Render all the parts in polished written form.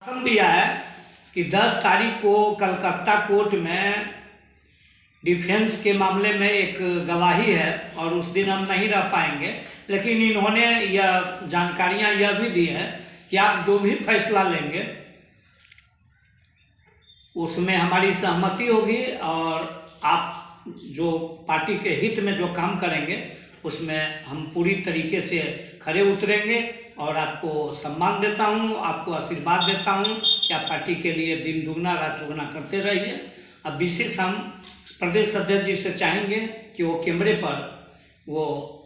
दिया है कि 10 तारीख को कलकत्ता कोर्ट में डिफेंस के मामले में एक गवाही है और उस दिन हम नहीं रह पाएंगे, लेकिन इन्होंने यह जानकारियां यह भी दी है कि आप जो भी फैसला लेंगे उसमें हमारी सहमति होगी और आप जो पार्टी के हित में जो काम करेंगे उसमें हम पूरी तरीके से खरे उतरेंगे और आपको सम्मान देता हूं, आपको आशीर्वाद देता हूं कि आप पार्टी के लिए दिन दुगना रात चौगुना करते रहिए। अब विशेष हम प्रदेश अध्यक्ष जी से चाहेंगे कि वो कैमरे पर वो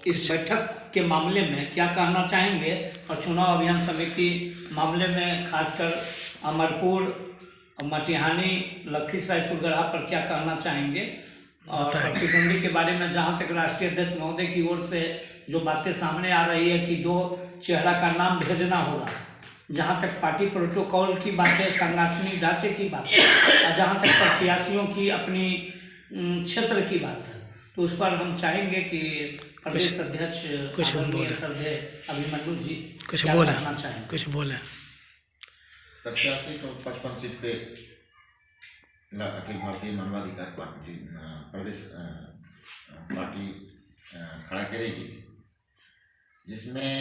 इस बैठक के मामले में क्या कहना चाहेंगे और चुनाव अभियान समिति मामले में खासकर अमरपुर, मटिहानी, लखीसराय, सुरगढ़ा पर क्या कहना चाहेंगे और प्रतिद्वंदी के बारे में जहां तक राष्ट्रीय अध्यक्ष महोदय की ओर से जो बातें सामने आ रही है कि 2 चेहरा का नाम भेजना होगा, जहां तक पार्टी प्रोटोकॉल की बातें, सांगठनिक ढांचे की बातें और जहां तक प्रत्याशियों की अपनी क्षेत्र की बात है, तो उस पर हम चाहेंगे कि प्रदेश अध्यक्ष श्रद्धेय अभिमन्यु जी कुछ बोले। प्रत्याशी को 55 सीट पे अखिल भारतीय मानवाधिकार पार्टी प्रदेश पार्टी खड़ा करेगी, जिसमें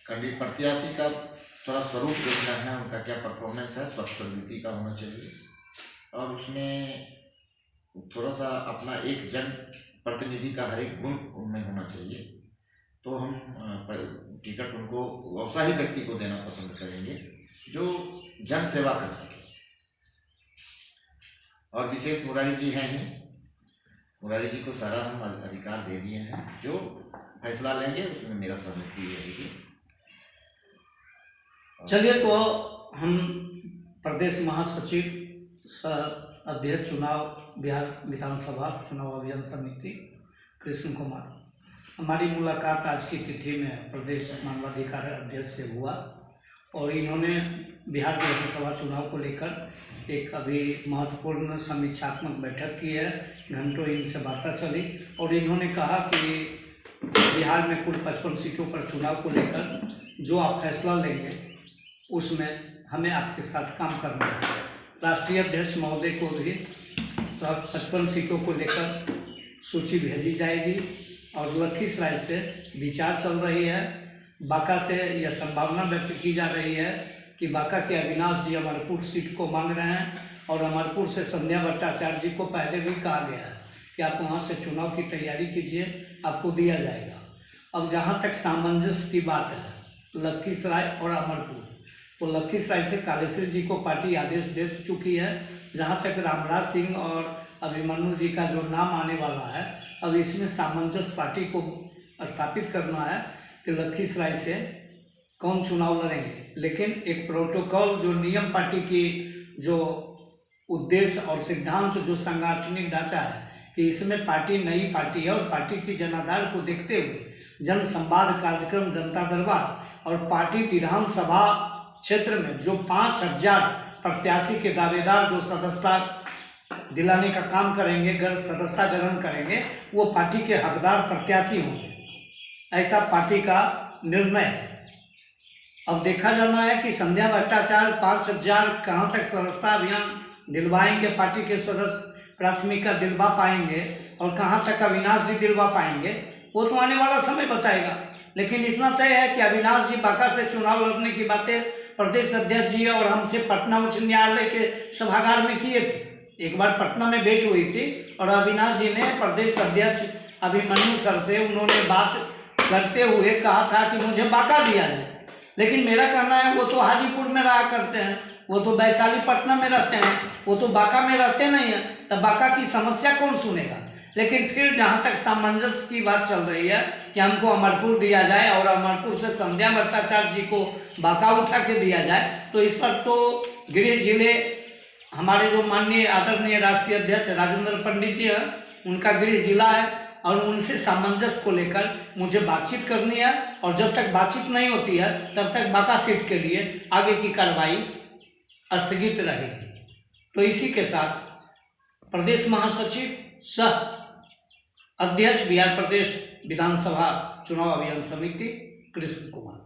कैंडिडेट प्रत्याशी का थोड़ा स्वरूप देखना है, उनका क्या परफॉर्मेंस है, स्वच्छ प्रवृत्ति का होना चाहिए और उसमें थोड़ा सा अपना एक जन प्रतिनिधि का हर एक गुण उनमें होना चाहिए। तो हम टिकट उनको व्यवसायी व्यक्ति को देना पसंद करेंगे जो जन सेवा कर सके और विशेष मुरारी जी हैं ही, मुरारी जी को सारा हम अधिकार दे दिए हैं, जो फैसला लेंगे उसमें मेरा सहमति रहेगी। चलिए, तो हम प्रदेश महासचिव सह अध्यक्ष चुनाव बिहार विधानसभा चुनाव अभियान समिति कृष्ण कुमार, हमारी मुलाकात आज की तिथि में प्रदेश मानवाधिकार अध्यक्ष से हुआ और इन्होंने बिहार विधानसभा चुनाव को लेकर एक अभी महत्वपूर्ण समीक्षात्मक बैठक की है। घंटों इनसे बातें चली और इन्होंने कहा कि बिहार में कुल 55 सीटों पर चुनाव को लेकर जो आप फैसला लेंगे उसमें हमें आपके साथ काम करना है। राष्ट्रीय अध्यक्ष महोदय को भी 55 सीटों को लेकर सूची भेजी जाएगी और लखीसराय से विचार चल रही है। बांका से यह संभावना व्यक्त की जा रही है कि बांका के अविनाश जी अमरपुर सीट को मांग रहे हैं और अमरपुर से संध्या भट्टाचार्य जी को पहले भी कहा गया है कि आप वहां से चुनाव की तैयारी कीजिए, आपको दिया जाएगा। अब जहां तक सामंजस्य की बात है लखीसराय और अमरपुर, तो लखीसराय से कालेश्वर जी को पार्टी आदेश दे चुकी है। जहां तक रामराज सिंह और अभिमन्यु जी का जो नाम आने वाला है, अब इसमें सामंजस्य पार्टी को स्थापित करना है कि लखीसराय से कौन चुनाव लड़ेंगे, लेकिन एक प्रोटोकॉल जो नियम पार्टी की जो उद्देश्य और सिद्धांत जो सांगठनिक ढांचा है कि इसमें पार्टी नई पार्टी है और पार्टी की जनाधार को देखते हुए जन संवाद कार्यक्रम, जनता दरबार और पार्टी विधानसभा क्षेत्र में जो 5000 प्रत्याशी के दावेदार जो सदस्यता दिलाने का काम करेंगे, सदस्यता ग्रहण करेंगे, वो पार्टी के हकदार प्रत्याशी होंगे, ऐसा पार्टी का निर्णय है। अब देखा जाना है कि संध्या भट्टाचार्य 5000 कहाँ तक सदस्यता अभियान दिलवाएंगे, पार्टी के सदस्य प्राथमिकता दिलवा पाएंगे और कहाँ तक अविनाश जी दिलवा पाएंगे, वो तो आने वाला समय बताएगा। लेकिन इतना तय है कि अविनाश जी बांका से चुनाव लड़ने की बातें प्रदेश अध्यक्ष जी और हमसे पटना उच्च न्यायालय के सभागार में किए थे। एक बार पटना में भेंट हुई थी और अविनाश जी ने प्रदेश अध्यक्ष अभिमन्यु सर से उन्होंने बात करते हुए कहा था कि मुझे बांका दिया जाए, लेकिन मेरा कहना है वो तो हाजीपुर में रहा करते हैं, वो तो वैशाली पटना में रहते हैं, वो तो बांका में रहते नहीं हैं, तो बांका की समस्या कौन सुनेगा। लेकिन फिर जहां तक सामंजस्य की बात चल रही है कि हमको अमरपुर दिया जाए और अमरपुर से संध्या भट्टाचार्य जी को बांका उठा के दिया जाए, तो इस पर तो गृह जिले हमारे जो माननीय आदरणीय राष्ट्रीय अध्यक्ष राजेंद्र पंडित जी हैं, उनका गृह जिला है और उनसे सामंजस्य को लेकर मुझे बातचीत करनी है और जब तक बातचीत नहीं होती है तब तक बांका सीट के लिए आगे की कार्रवाई स्थगित रहेगी। तो इसी के साथ प्रदेश महासचिव सह अध्यक्ष बिहार प्रदेश विधानसभा चुनाव अभियान समिति कृष्ण कुमार।